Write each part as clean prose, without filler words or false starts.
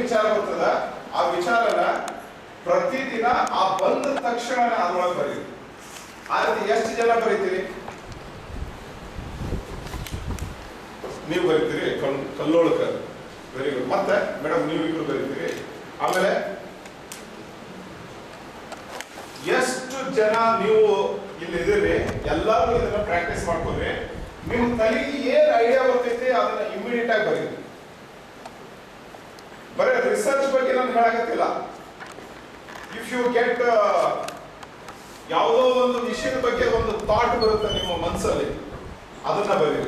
ವಿಚಾರ ಬರ್ತದ ಆ ವಿಚಾರನ ಪ್ರತಿದಿನ ಆ ಬಂದ ತಕ್ಷಣ ಅದ್ರೊಳಗೆ ಬರೀರಿ. ಆ ರೀತಿ ಎಷ್ಟು ಜನ ಬರೀತೀರಿ? ನೀವು ಬರೀತೀರಿ ಕಲ್ಲೋಳಕರ್, ವೆರಿ ಗುಡ್. ಮತ್ತೆ ಮೇಡಮ್ ನೀವು ಇಬ್ರು ಬರೀತೀರಿ. ಆಮೇಲೆ ಎಷ್ಟು ಜನ ನೀವು ಇಲ್ಲಿ ಇದೀರಿ ಎಲ್ಲರೂ ಇದನ್ನ ಪ್ರಾಕ್ಟೀಸ್ ಮಾಡ್ಕೊಳ್ರಿ. ನಿಮ್ ತಲೆಗೆ ಏನ್ ಐಡಿಯಾ ಬರ್ತೈತಿ ಅದನ್ನ ಇಮಿಡಿಯೇಟ್ ಆಗಿ ಬರೀರಿ. ಬರೀ ರಿಸರ್ಚ್ ಬಗ್ಗೆ ನಾನು ಹೇಳಕತ್ತಿಲ್ಲ. ಇಫ್ ಯು ಗೆಟ್ ಯಾವುದೋ ಒಂದು ವಿಷಯದ ಬಗ್ಗೆ ಒಂದು ಥಾಟ್ ಬರುತ್ತೆ ನಿಮ್ಮ ಮನಸ್ಸಲ್ಲಿ, ಅದನ್ನ ಬರೀರಿ.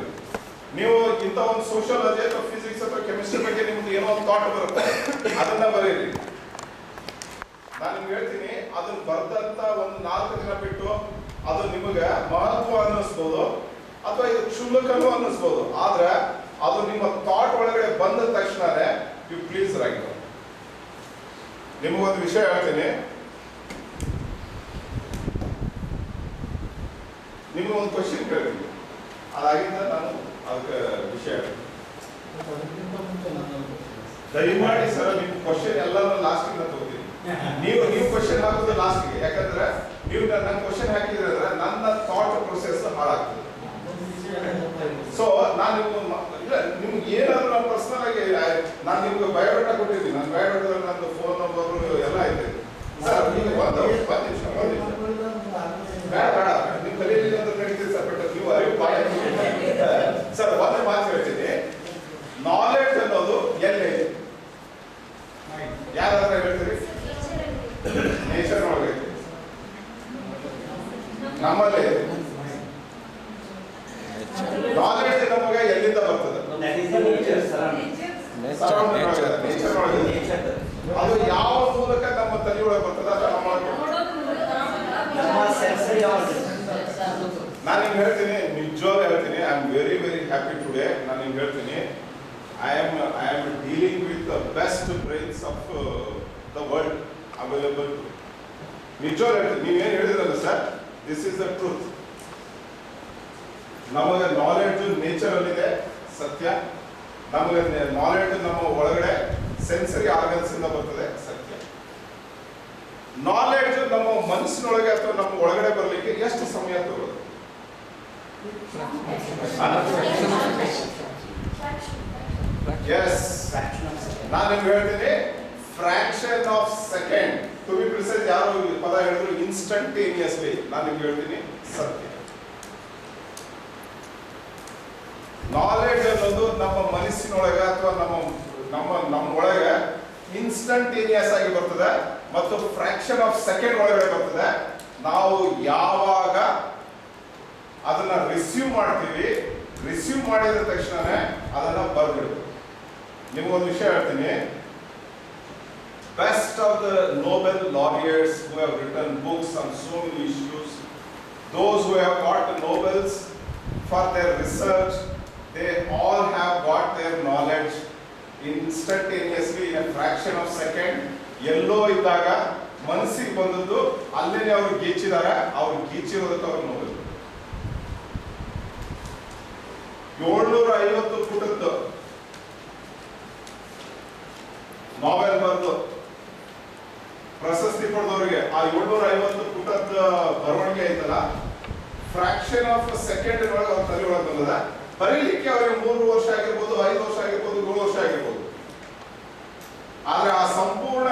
ನೀವು ಇಂಥ ಒಂದು ಸೋಷಿಯಾಲಜಿ ಅಥವಾ ಫಿಸಿಕ್ಸ್ ಅಥವಾ ಕೆಮಿಸ್ಟ್ರಿ ಬಗ್ಗೆ ನಿಮ್ದು ಏನೋ ಒಂದು ಥಾಟ್ ಬರುತ್ತೆ, ಅದನ್ನ ಬರೀರಿ. ನಾನು ನಿಮ್ಗೆ ಹೇಳ್ತೀನಿ, ಅದನ್ನ ಬರ್ದಂತ ಒಂದು 4 ದಿನ ಬಿಟ್ಟು ಅದು ನಿಮಗೆ ಮಹತ್ವ ಅನ್ನಿಸ್ಬೋದು ಅಥವಾ ಇದು ಕ್ಷುಲ್ಲಕನೂ ಅನ್ನಿಸ್ಬೋದು. ಆದ್ರೆ ಅದು ನಿಮ್ಮ ಥಾಟ್ ಒಳಗಡೆ ಬಂದ ತಕ್ಷಣನೇ ಯು ಪ್ಲೀಸ್ ರೈಟ್. ನಿಮಗೊಂದು ವಿಷಯ ಹೇಳ್ತೀನಿ, ನಿಮ್ಗೆ ಒಂದು ಕ್ವಶನ್ ಕೇಳ್ತೀನಿ, ಅದಾಗಿಂದ ನಾನು ಅದಕ್ಕೆ ವಿಷಯ ದಯಮಾಡಿ ಸರ್ ನಿಮ್ಮ ಕ್ವಶನ್ ಎಲ್ಲರೂ ಲಾಸ್ಟಿಗೆ ತಗೋತೀನಿ. ನೀವು ಕ್ವಶನ್ ಹಾಕೋದು ಲಾಸ್ಟ್ಗೆ, ಯಾಕಂದ್ರೆ ನೀವು ನನ್ನ ಕ್ವಶನ್ ಹಾಕಿದ್ರೆ ನನ್ನ ಥಾಟ್ ಪ್ರೊಸೆಸ್ ಹಾಳಾಗ್ತದೆ. ಸೊ ನಾನು ನಿಮ್ಗೆ ಏನಾದ್ರು ನಾನು ಪರ್ಸನಲ್ ಆಗಿ ನಾನು ನಿಮ್ಗೆ ಬಯೋಡೇಟಾ ಕೊಟ್ಟಿದ್ದೀನಿ. ನನ್ನ ಬಯೋಡೇಟಾದಲ್ಲಿ ನಂದು ಫೋನ್ ನಂಬರ್ ಎಲ್ಲ ಐತೆ ಸರ್. ಈಗ ಒಂದು ನಿಮಿಷ ಬೇಡ ನಿಮ್ಮ ಕಲಿಯಲ್ಲಿ ಅಂತ ನಡೀತೀವಿ ಸರ್. ಬಟ್ ನೀವು ಅರಿವು ಬಾಳ ಸರ್ ಒಂದು ಮಾತು ಹೇಳ್ತೀನಿ, ನಾಲೆಡ್ಜ್ ಅನ್ನೋದು ಎಲ್ಲಿ ಯಾರಾದ್ರೂ ಹೇಳ್ತೀರಿ? ನೇಚರ್ ಒಳಗೆ ನಮ್ಮಲ್ಲಿ ನಾಲೆಡ್ಜ್ ನಮಗೆ ಎಲ್ಲಿಂದ ಬರ್ತದೆ? ಅದು ಯಾವ ಮೂಲಕ ನಮ್ಮ ತಲೆ ಒಳಗೆ ಬರ್ತದೆ? ನಾನು ನಿಮ್ಗೆ ಹೇಳ್ತೀನಿ, ನಿಜವಾಗ್ಲೂ ಹೇಳ್ತೀನಿ, I am very happy today. ನಾನು ನಿಮ್ಗೆ ಹೇಳ್ತೀನಿ, I am dealing with the best brains of the world available. ನಿಜವಾಗ್ಲೂ ಹೇಳ್ತೀನಿ, ನೀವೇನು ಹೇಳಿದ್ರಲ್ಲ sir, this is the truth. ನಮಗೆ ನಾಲೆಡ್ಜ್ ನೇಚರ್ ಅಲ್ಲಿದೆ, ಸತ್ಯ. ನಮಗೆ ನಾಲೆಡ್ಜ್ ನಮ್ಮ ಒಳಗಡೆ ಸೆನ್ಸರಿ ಆರ್ಗನ್ಸ್ ಇಂದ ಬರ್ತದೆ, ಸತ್ಯ. ನಾಲೆಡ್ಜ್ ನಮ್ಮ ಮನಸ್ಸಿನೊಳಗೆ ಅಥವಾ ನಮ್ಮ ಒಳಗಡೆ ಬರಲಿಕ್ಕೆ ಎಷ್ಟು ಸಮಯ ತಗೊಳ್ಳೋದು? ಎಸ್, ನಾನು ನಿಮ್ಗೆ ಹೇಳ್ತೀನಿ, fraction of second. To be precise, ಯಾರು ಪದ ಹೇಳಿದ್ರು ಇನ್ಸ್ಟಂಟೇನಿಯಸ್ಲಿ. ನಾನು ನಿಮ್ಗೆ ಹೇಳ್ತೀನಿ, ಸತ್ಯ. ನಾಲೆಡ್ಜ್ ಅನ್ನೋದು ನಮ್ಮ ಮನಸ್ಸಿನೊಳಗೆ ಅಥವಾ ನಮ್ಮ ಒಳಗೆ ಇನ್ಸ್ಟಂಟೇನಿಯಸ್ ಆಗಿ ಬರ್ತದೆ ಮತ್ತು ಫ್ರಾಕ್ಷನ್ ಆಫ್ ಸೆಕೆಂಡ್ ಒಳಗಡೆ ಬರ್ತದೆ. ನಾವು ಯಾವಾಗ ಅದನ್ನ ರಿಸೀವ್ ಮಾಡ್ತೀವಿ, ರಿಸೀವ್ ಮಾಡಿದ ತಕ್ಷಣನೇ ಅದನ್ನ ಬರ್ಬಿಡ್ತೀವಿ. ನಿಮಗೊಂದು ವಿಷಯ ಹೇಳ್ತೀನಿ, best of the Nobel laureates who have written books on so many issues, those who have got the Nobels for their research, they all have got their knowledge instantaneously in a fraction of second. ಎಲ್ಲೋ ಇದ್ದಾಗ ಮನಸ್ಸಿಗೆ ಬಂದದ್ದು ಅಲ್ಲೇನೆ ಅವ್ರು ಗೀಚಿದ್ದಾರೆ. ಅವ್ರು ಗೀಚಿರೋದಕ್ಕೆ ಅವ್ರು Nobel. 750 ಪುಟದ್ದು ನಾವೆಲ್ ಬರೆದು ಪ್ರಶಸ್ತಿ ಪಡೆದವರಿಗೆ ಆ 750 ಪುಟದ ಬರವಣಿಗೆ ಐತಲ್ಲ, ಫ್ರಾಕ್ಷನ್ ಆಫ್ ಸೆಕೆಂಡ್ ಒಳಗೆ ಅವ್ರ ತಲೆ ಒಳಗೆ ಬಂದದ. ಬರೀಲಿಕ್ಕೆ ಅವರಿಗೆ 3 ವರ್ಷ ಆಗಿರ್ಬೋದು, 5 ವರ್ಷ ಆಗಿರ್ಬೋದು, 7 ವರ್ಷ ಆಗಿರ್ಬೋದು. ಆದ್ರೆ ಆ ಸಂಪೂರ್ಣ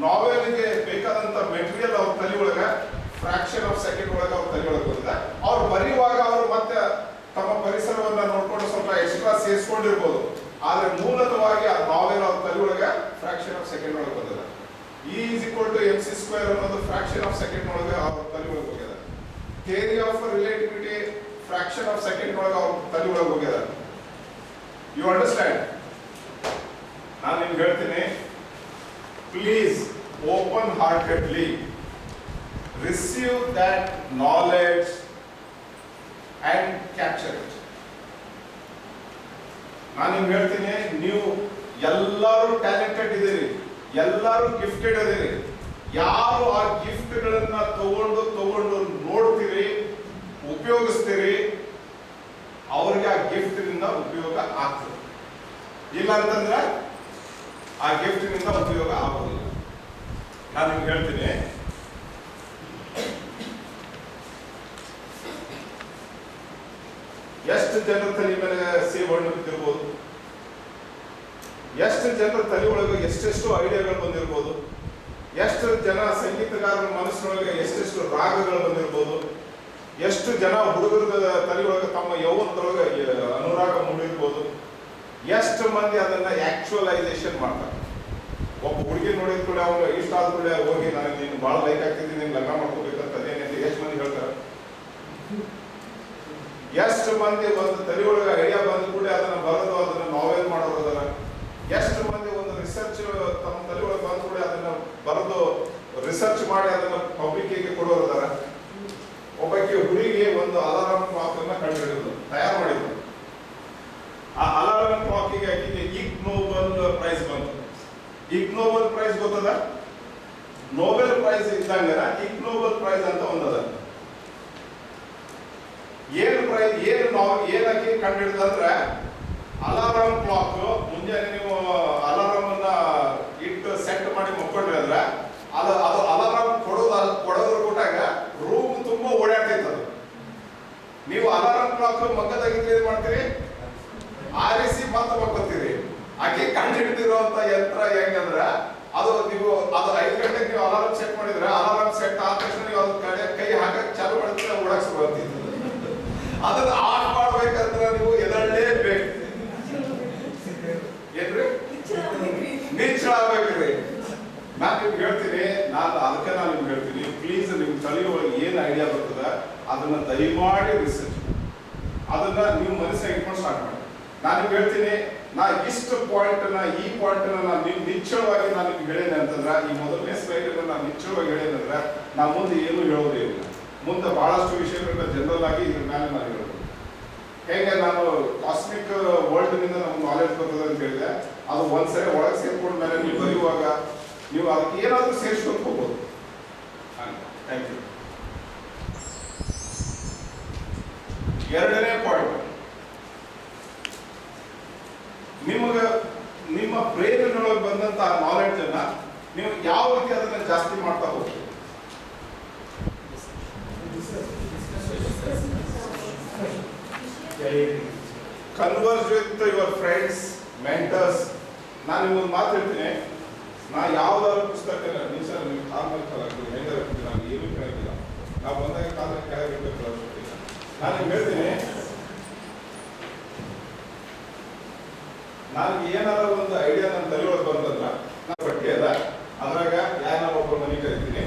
ನಾವೆಲ್ಗೆ ಬೇಕಾದಂತ ಮೆಟೀರಿಯಲ್ ಅವ್ರ ತಲೆ ಒಳಗೆ ಫ್ರಾಕ್ಷನ್ ಆಫ್ ಸೆಕೆಂಡ್ ಒಳಗೆ ಅವ್ರ ತಲೆ ಒಳಗೆ ಬಂದಿದೆ. ಅವ್ರು ಬರೆಯುವಾಗ ಅವರು ಮತ್ತೆ ತಮ್ಮ ಪರಿಸರವನ್ನ ನೋಡ್ಕೊಂಡು ಸ್ವಲ್ಪ ಎಕ್ಸ್ಟ್ರಾ ಸೇರಿಸ್ಕೊಂಡಿರ್ಬೋದು. ಆದ್ರೆ ಮೂಲತಃವಾಗಿ ಆ ನಾವೆಲ್ ಅವ್ರ ತಲೆ ಒಳಗೆ ಫ್ರಾಕ್ಷನ್ ಆಫ್ ಸೆಕೆಂಡ್ ಒಳಗೆ ಬಂದಿದೆ. E is equal to mc² ಅನ್ನೋದು ಫ್ರಾಕ್ಷನ್ ಆಫ್ ಸೆಕೆಂಡ್ ಒಳಗೆ ಅವ್ರ ತಲೆ ಒಳಗೆ ಹೋಗಿದೆ. Theory of relativity fraction of second ಒಳಗೆ ಅವ್ರ ತಲೆ ಒಳಗೆ ಹೋಗಿದೆ. You understand? ನಾನು ನಿಮ್ಗೆ ಹೇಳ್ತೀನಿ, please open heartedly receive that knowledge and capture it. ನಾನು ನಿಮ್ಗೆ ಹೇಳ್ತೀನಿ, ನೀವು ಎಲ್ಲರೂ ಟ್ಯಾಲೆಂಟೆಡ್ ಇದ್ದೀರಿ, ಎಲ್ಲರೂ ಗಿಫ್ಟೆಡ್ ಇದ್ದೀರಿ. ಯಾರು ಆ ಗಿಫ್ಟ್ಗಳನ್ನ ತಗೊಂಡು ನೋಡ್ತೀರಿ, ಉಪಯೋಗಿಸ್ತೀರಿ, ಅವ್ರಿಗೆ ಆ ಗಿಫ್ಟ್ ನಿಂದ ಉಪಯೋಗ ಆಗ್ತದೆ. ಇಲ್ಲ ಅಂತಂದ್ರೆ ಆ ಗಿಫ್ಟ್ನಿಂದ ಉಪಯೋಗ ಆಗೋದಿಲ್ಲ. ನಾನು ನಿಮ್ಗೆ ಹೇಳ್ತೀನಿ, ಎಷ್ಟು ಜನರ ತಲೆ ಮೇಲೆ ಸೇಬಣ್ಣು ಬಿದ್ದಿರ್ಬೋದು, ಎಷ್ಟು ಜನರ ತಲೆ ಒಳಗೆ ಎಷ್ಟೆಷ್ಟು ಐಡಿಯಾಗಳು ಬಂದಿರ್ಬೋದು, ಎಷ್ಟು ಜನ ಸಂಗೀತಗಾರರ ಮನಸ್ಸಿನೊಳಗೆ ಎಷ್ಟೆಷ್ಟು ರಾಗಗಳು ಬಂದಿರ್ಬೋದು, ಎಷ್ಟು ಜನ ಹುಡುಗರ ತಲೆ ಒಳಗೆ ತಮ್ಮ ಯೌವನದೊಳಗೆ ಅನುರಾಗ ಮೂಡಿರ್ಬೋದು, ಎಷ್ಟು ಮಂದಿ ಅದನ್ನ ಆಕ್ಚುಯಲೈಸೇಷನ್ ಮಾಡ್ತಾರೆ. ಒಬ್ಬ ಹುಡುಗಿ ನೋಡಿದ ಕೂಡ ಅವ್ನು ಇಷ್ಟ ಆದ ಕೂಡ ಹೋಗಿ ನನಗೆ ನೀನು ಭಾಳ ಲೈಕ್ ಆಗ್ತಿದ್ದೀನಿ, ನೀನು ಲಗ್ನ ಮಾಡ್ಕೋಬೇಕಂತ ಅದೇನಂತ ಎಷ್ಟು ಮಂದಿ ಹೇಳ್ತಾರೆ. ಎಷ್ಟು ಮಂದಿ ಒಂದು ತಲೆ ಒಳಗೆ ಐಡಿಯಾ ಬಂದ ಕೂಡ ಅದನ್ನ ಬರೆದು ಅದನ್ನ ನಾವೆಲ್ ಮಾಡೋರು ಅದರ, ಎಷ್ಟು ಮಂದಿ ಒಂದು ರಿಸರ್ಚ್ ತಮ್ಮ ತಲೆ ಒಳಗೆ ಬಂದ ಕೂಡ ಅದನ್ನ ಬರೆದು ರಿಸರ್ಚ್ ಮಾಡಿ ಅದನ್ನ ಪಬ್ಲಿಕ್ಕಿಗೆ ಕೊಡೋರು ಅದರ. ಒಬ್ಬಕ್ಕೆ ಹುಡುಗಿ ಒಂದು ಅಲಾರಾಮ್ ಕ್ಲಾಕ್ ಅನ್ನ ಕಂಡುಹಿಡಿದ್ರು, ತಯಾರು ಮಾಡಿದ್ರು. ಆ ಅಲಾರಾಮ್ ಕ್ಲಾಕಿಗೆ ಆಕೆಗೆ ಇಗ್ ನೋಬೆಲ್ ಪ್ರೈಸ್ ಬಂತು. ಇಗ್ ನೋಬೆಲ್ ಪ್ರೈಸ್ ಗೊತ್ತದ? ನೋಬೆಲ್ ಪ್ರೈಸ್ ಇದ್ದಂಗ ಇಗ್ ನೋಬೆಲ್ ಪ್ರೈಸ್ ಅಂತ ಒಂದದ. ಏನು ಪ್ರೈಸ್ ಏನಕ್ಕೆ ಕಂಡುಹಿಡಿದಂದ್ರೆ, ಅಲಾರಾಮ್ ಕ್ಲಾಕ್ ಮುಂಜಾನೆ ನೀವು ಅಲಾರಾಮ್ ಅನ್ನ ಇಟ್ಟು ಸೆಟ್ ಮಾಡಿ ಮಕ್ಕೊಂಡ್ರಿ ಅಂದ್ರೆ ಅದು ಅಲಾರಾಮ್ ಕೊಡೋದ್ರ ಕೊಟ್ಟಾಗ ರೂಮ್ ತುಂಬಾ ಓಡಾಡ್ತೈತೆ. ಅದು ನೀವು ಅಲಾರಾಮ್ ಕ್ಲಾಕ್ ಮಗ್ಗದಾಗಿದ್ರೆ ಏನ್ ಮಾಡ್ತೀರಿ? ಆರಿಸಿ ಮತ್ತೆ ಮಕ್ಕೋತೀರಿ. ಆಕೆ ಕಂಡು ಹಿಡಿದಿರುವಂತ ಯಂತ್ರ ಹೆಂಗಂದ್ರ, ಅದು ನೀವು ಅದು 5 ಗಂಟೆಗೆ ನೀವು ಅಲಾರಾಮ್ ಸೆಟ್ ಮಾಡಿದ್ರೆ ಅಲಾರಾಮ್ ಸೆಟ್ ಆದ ತಕ್ಷಣ ನೀವು ಅದ್ರ ಕೈ ಹಾಕಕ್ ಚಾಲು ಮಾಡಿದ್ರೆ ಓಡಾಕ್ ಶುರು ಆಗ್ತಿತ್ತು. ಅದನ್ನ ಆಫ್ ಮಾಡ್ಬೇಕಂದ್ರೆ ನೀವು ಎದಳ್ಳೇಬೇಕು. ಏನ್ರಿ? ನಿಚ್ಚಳ ಆಗ್ಬೇಕ್ರಿ. ನಾನು ನಿಮ್ಗೆ ಹೇಳ್ತೀನಿ, ಅದಕ್ಕೆ ನಾನು ನಿಮ್ಗೆ ಹೇಳ್ತೀನಿ, ಪ್ಲೀಸ್ ನಿಮ್ ತಲೆ ಒಳಗೆ ಏನ್ ಐಡಿಯಾ ಬರ್ತದ ಅದನ್ನ ದಯಮಾಡಿ ರಿಸರ್ಚ್, ಅದನ್ನ ನೀವು ಮನಸ್ಸಿಗೆ ಇಟ್ಕೊಂಡು ಸ್ಟಾರ್ಟ್ ಮಾಡಿ. ನಾನು ನಿಮ್ಗೆ ಹೇಳ್ತೀನಿ, ನಾ ಇಷ್ಟು ಪಾಯಿಂಟ್ ಈ ಪಾಯಿಂಟ್ ನಾನು ನಿಶ್ಚಯವಾಗಿ ನಾನು ನಿಮ್ಗೆ ಹೇಳೇನೆ ಅಂತಂದ್ರೆ, ಈ ಮೊದಲನೇ ಸ್ಲೈಡ್ ನಾನು ನಿಶ್ಚಯವಾಗಿ ಹೇಳೇನಂದ್ರೆ ನಾ ಮುಂದೆ ಏನು ಹೇಳೋದೇ ಇಲ್ಲ. ಮುಂದೆ ಬಹಳಷ್ಟು ವಿಷಯಗಳನ್ನ ಜನರಲ್ ಆಗಿ ಇದ್ರ ಮೇಲೆ ನಾನು ಹೇಳೋದು. ಹೇಗೆ ನಾನು ಕಾಸ್ಮಿಕ್ ವರ್ಲ್ಡ್ ನಿಂದ ನಮ್ಗೆ ನಾಲೆಜ್ ಬರ್ತದೆ ಅಂತ ಹೇಳಿದೆ, ಅದು ಒಂದ್ಸರಿ ಒಳಗೆ ಸೇರ್ಕೊಂಡ ಮೇಲೆ ನೀವು ಬರೆಯುವಾಗ ನೀವು ಅದಕ್ಕೆ ಏನಾದ್ರೂ ಸೇರಿಸ್ಕೊಂಡು ಹೋಗ್ಬೋದು. Thank you. ಎರಡನೇ ಪಾಯಿಂಟ್, ನಿಮ್ಮ ಬ್ರೈನ್ನೊಳಗೆ ಬಂದಂತ ನಾಲೆಡ್ಜ್ ಅನ್ನ ನೀವು ಯಾವ ರೀತಿ ಅದನ್ನ ಜಾಸ್ತಿ ಮಾಡ್ತಾ ಹೋಗ್ತೀವಿ. Converse with your friends, mentors. ನಾನು ನಿಮ್ಗೊಂದು ಮಾತು ಹೇಳ್ತೀನಿ, ನಾ ಯಾವ್ದಾದ್ರು ಪುಸ್ತಕ ನೀವು ಸರ್ ನೀವು ಕಾಲ ಮೇಲೆ ಹೆಂಗಾರ ನಾನು ಏನೂ ಕೇಳೋದಿಲ್ಲ, ನಾವು ಬಂದಾಗ ಕಾಲ ಕೆಳಗಿರ್ಬೇಕು. ನಾನು ನಿಮ್ಗೆ ಹೇಳ್ತೀನಿ, ನನಗೆ ಏನಾರ ಒಂದು ಐಡಿಯಾ ನನ್ನ ತಲೆಯೊಳಗೆ ಬಂತಂದ್ರ ನಾನು ಪಟ್ಟಿ ಅದ ಅದ್ರಾಗ ಯಾರ ಒಬ್ಬರು ಮನೆ ಕರಿತೀನಿ,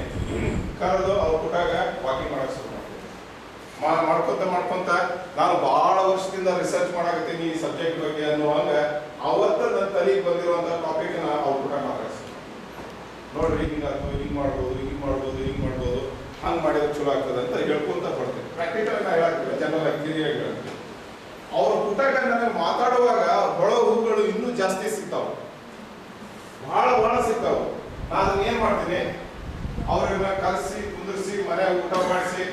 ಕರೆದು ಅವ್ರ ಕೊಟ್ಟಾಗ ವಾಕಿಂಗ್ ಮಾಡಕ್ ಶುರು ಮಾಡ್ತೀನಿ. ಮಾಡ್ಕೊಂತ ನಾನು ಬಹಳ ವರ್ಷದಿಂದ ರಿಸರ್ಚ್ ಮಾಡಾಕತ್ತೀನಿ ಈ ಸಬ್ಜೆಕ್ಟ್ ಬಗ್ಗೆ ಅನ್ನುವಾಗ ಅವತ್ತ ನನ್ನ ತಲೆಗೆ ಬಂದಿರುವಂತ ಟಾಪಿಕ್ ನ ಅವ್ರ ಕೂಡ ಮಾತಾಡ್ತೀನಿ. ನೋಡ್ರಿ ಹಿಂಗಾಗ್ತದೆ, ಹಿಂಗ್ ಮಾಡ್ಬೋದು, ಹಿಂಗ್ ಮಾಡ್ಬೋದು, ಹಿಂಗ್ ಮಾಡ್ಬೋದು, ಹಂಗ್ ಮಾಡಿದ್ರೆ ಚಲೋ ಆಗ್ತದೆ ಅಂತ ಹೇಳ್ಕೊಂತ ಕೊಡ್ತೀನಿ. ಪ್ರಾಕ್ಟಿಕಲ್ ನಾ ಹೇಳಕ್ತಿಲ್ಲ, ಜನರಲ್ ಆಗಿ ಕ್ಲಿಯರ್ ಹೇಳ್ತೀನಿ. ಅವ್ರ ಪುಟಾಗ ನನಗೆ ಮಾತಾಡುವಾಗ ಹೊಳ ಹೂಗಳು ಇನ್ನೂ ಜಾಸ್ತಿ ಸಿಗ್ತಾವ, ಬಹಳ ಸಿಗ್ತಾವ. ನಾನು ಅದನ್ನ ಏನ್ ಮಾಡ್ತೀನಿ, ಅವ್ರನ್ನ ಕರೆಸಿ ಕುಂದಿರಿಸಿ ಮನೆ ಊಟ ಮಾಡಿಸಿ,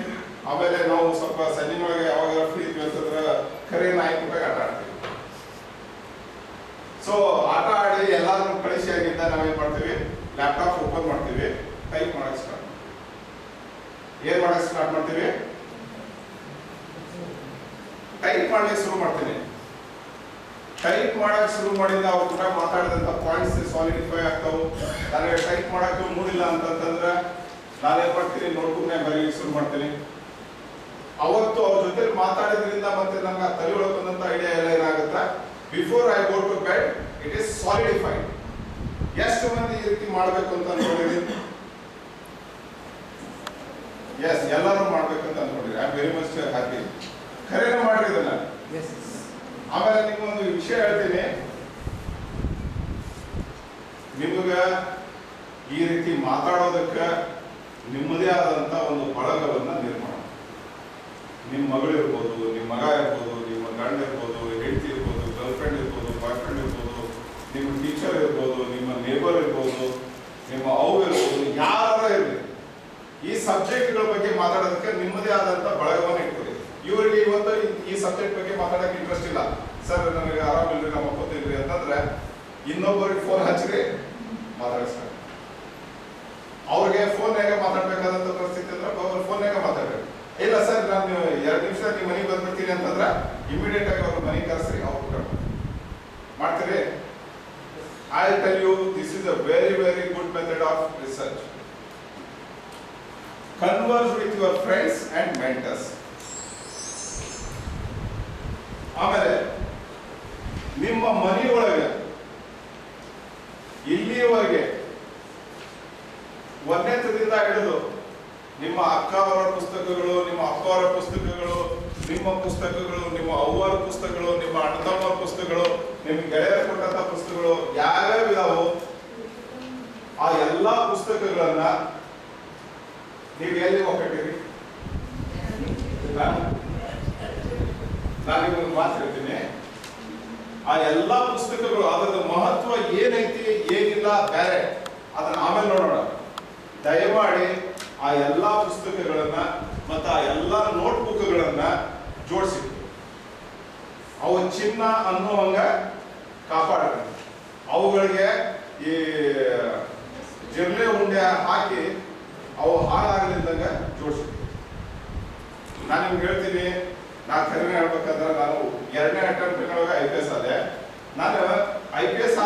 ಆಮೇಲೆ ನಾವು ಸ್ವಲ್ಪ ಸಂಜೆನೊಳಗೆ ಯಾವಾಗ ಫ್ರೀ ಇದ್ವಿ ಅಂತಂದ್ರೆ ಕರೆ ನಾಯಿ ಪುಟಾಗ ಆಟ ಆಡ್ತೀವಿ. ಸೊ ಆಟ ಆಡಿ ಎಲ್ಲಾದ್ರೂ ಕಳಿಸಿ ಆಗಿದ್ದ ನಾವೇನ್ ಮಾಡ್ತೀವಿ, ಲ್ಯಾಪ್ಟಾಪ್ ಓಪನ್ ಮಾಡ್ತೀವಿ, ಟೈಪ್ ಮಾಡಕ್ ಸ್ಟಾರ್ಟ್ ಮಾಡ್ತೀವಿ. ಟೈಪ್ ಮಾಡ್ಲಿಕ್ಕೆ ಶುರು ಮಾಡ್ತೀನಿ. ಟೈಪ್ ಮಾಡಕ್ ಶುರು ಮಾಡಿದ ಅವ್ರ ಕೂಡ ಮಾತಾಡಿದಂತ ಪಾಯಿಂಟ್ಸ್ ಸಾಲಿಡಿಫೈ ಆಗ್ತಾವು. ನನಗೆ ಟೈಪ್ ಮಾಡಕ್ ಮೂಡಿಲ್ಲ ಅಂತಂದ್ರೆ ನಾನೇನ್ ಮಾಡ್ತೀನಿ, ನೋಟ್ಬುಕ್ನಾಗ ಬರೀಲಿಕ್ಕೆ ಶುರು ಮಾಡ್ತೀನಿ. ಅವತ್ತು ಅವ್ರ ಜೊತೆ ಮಾತಾಡಿದ್ರಿಂದ ಮತ್ತೆ ನಂಗೆ ತಲೆ ಒಳಗೆ ಬಂದಂತ ಐಡಿಯಾ ಎಲ್ಲ ಏನಾಗುತ್ತೆ, before I go to bed it is solidified. ಎಷ್ಟು ಮಂದಿ ಈ ರೀತಿ ಮಾಡ್ಬೇಕು ಅಂತ ಅನ್ಕೊಂಡಿರಿ? ಎಸ್, ಎಲ್ಲರೂ ಮಾಡ್ಬೇಕಂತ ಅನ್ಕೊಂಡಿರಿ. I am very much happy. ಖರೇನ ಮಾಡ್ರಿ ಇದನ್ನ. ಆಮೇಲೆ ನಿಮ್ಗೊಂದು ವಿಷಯ ಹೇಳ್ತೀನಿ, ನಿಮಗ ಈ ರೀತಿ ಮಾತಾಡೋದಕ್ಕೆ ನಿಮ್ಮದೇ ಆದಂತ ಒಂದು ಬಳಗವನ್ನ ನಿರ್ಮಾಣ. ನಿಮ್ಮ ಮಗಳಿರ್ಬೋದು, ನಿಮ್ಮ ಮಗ ಇರ್ಬೋದು, ನಿಮ್ಮ ಗಂಡ ಇರ್ಬೋದು, ಹೆಂಡತಿ ಇರ್ಬೋದು, ಗರ್ಲ್ ಫ್ರೆಂಡ್ ಇರ್ಬೋದು, ಬಾಯ್ ಫ್ರೆಂಡ್ ಇರ್ಬೋದು, ನಿಮ್ಮ ಟೀಚರ್ ಇರ್ಬೋದು, ನಿಮ್ಮ ನೇಬರ್ ಇರ್ಬೋದು, ನಿಮ್ಮ ಅವು ಇರ್ಬೋದು, ಯಾರ ಇರಲಿ, ಈ ಸಬ್ಜೆಕ್ಟ್ಗಳ ಬಗ್ಗೆ ಮಾತಾಡೋದಕ್ಕೆ ನಿಮ್ಮದೇ ಆದಂತ ಬಳಗವನ್ನ ಇಟ್ಕೊಳ್ಳಿ. ಇವರಿಗೆ ಇವತ್ತು ಈ ಸಬ್ಜೆಕ್ಟ್ ಬಗ್ಗೆ ಮಾತಾಡಕ್ಕೆ ಇಂಟ್ರೆಸ್ಟ್ ಇಲ್ಲ, ಸರ್ ನನಗೆ ಆರಾಮಿಲ್ರಿ, ನಾವು ಒಪ್ಪತ್ತಿಲ್ರಿ ಅಂತಂದ್ರೆ ಇನ್ನೊಬ್ಬರಿಗೆ ಫೋನ್ ಹಚ್ಚಿರಿ ಮಾತಾಡಿಸ್ತಾರೆ. ಅವ್ರಿಗೆ ಫೋನ್ಯಾಗ ಮಾತಾಡ್ಬೇಕಾದಂತ ಪರಿಸ್ಥಿತಿ ಅಂದ್ರೆ ಅವ್ರ ಫೋನ್ಯಾಗ ಮಾತಾಡ್ಬೇಕು. ಇಲ್ಲ ಸರ್ ನಾನು 2 ನಿಮಿಷ ನಿಮ್ಮ ಮನೆಗೆ ಬಂದ್ಬಿಡ್ತೀನಿ ಅಂತಂದ್ರೆ ಇಮಿಡಿಯೇಟ್ ಆಗಿ ಅವ್ರ ಮನೆಗೆ ಕರೆಸ್ರಿ, ಅವ್ರು ಮಾಡ್ತೀರಿ. I'll tell you, this is a very good method of research. Converse with your friends and mentors. ಆಮೇಲೆ ನಿಮ್ಮ ಮನೆಯೊಳಗೆ ಇಲ್ಲಿಯವರೆಗೆ 1ನೇ ತರಗತಿಯಿಂದ ಹಿಡಿದು ನಿಮ್ಮ ಅಕ್ಕ ಅವರ ಪುಸ್ತಕಗಳು, ನಿಮ್ಮ ಅಪ್ಪ ಅವರ ಪುಸ್ತಕಗಳು, ನಿಮ್ಮ ಪುಸ್ತಕಗಳು, ನಿಮ್ಮ ಅವ್ವರ ಪುಸ್ತಕಗಳು, ನಿಮ್ಮ ಅಣ್ಣ ತಮ್ಮರ ಪುಸ್ತಕಗಳು, ನಿಮ್ಮ ಗೆಳೆಯರ ಕೊಟ್ಟಂತ ಪುಸ್ತಕಗಳು ಯಾವ್ಯಾವ ಇದಾವೋ ಆ ಎಲ್ಲಾ ಪುಸ್ತಕಗಳನ್ನ ನೀವು ಎಲ್ಲಿ ಒಕ್ಕಟ್ಟಿರಿ? ನಾನು ನಿಮ್ಗೆ ಮಾತು ಹೇಳ್ತೀನಿ. ಆ ಎಲ್ಲಾ ಪುಸ್ತಕಗಳು ಅದರ ಮಹತ್ವ ಏನೈತಿ ಏನಿಲ್ಲ ಬೇರೆ ಅದನ್ನ ಆಮೇಲೆ ನೋಡೋಣ. ದಯಮಾಡಿ ಆ ಎಲ್ಲಾ ಪುಸ್ತಕಗಳನ್ನ ಮತ್ತು ಆ ಎಲ್ಲಾ ನೋಟ್ಬುಕ್ಗಳನ್ನ ಜೋಡಿಸಿ ಅವು ಚಿನ್ನ ಅನ್ನುವಂಗ ಕಾಪಾಡ್ರಿ. ಅವುಗಳಿಗೆ ಈ ಜಿರ್ಲೆ ಉಂಡೆ ಹಾಕಿ ಅವು ಹಾಳಾಗಲಿದ್ದಂಗ ಜೋಡಿಸಿ. ನಾನು ನಿಮ್ಗೆ ಹೇಳ್ತೀನಿ, ನಾನು ಕಡಿಮೆ ಹೇಳ್ಬೇಕಂದ್ರೆ ನಾನು 2ನೇ ಅಟೆಂಪ್ಟ್ನೊಳಗೆ IPS ಆದೆ. ನಾನು IPS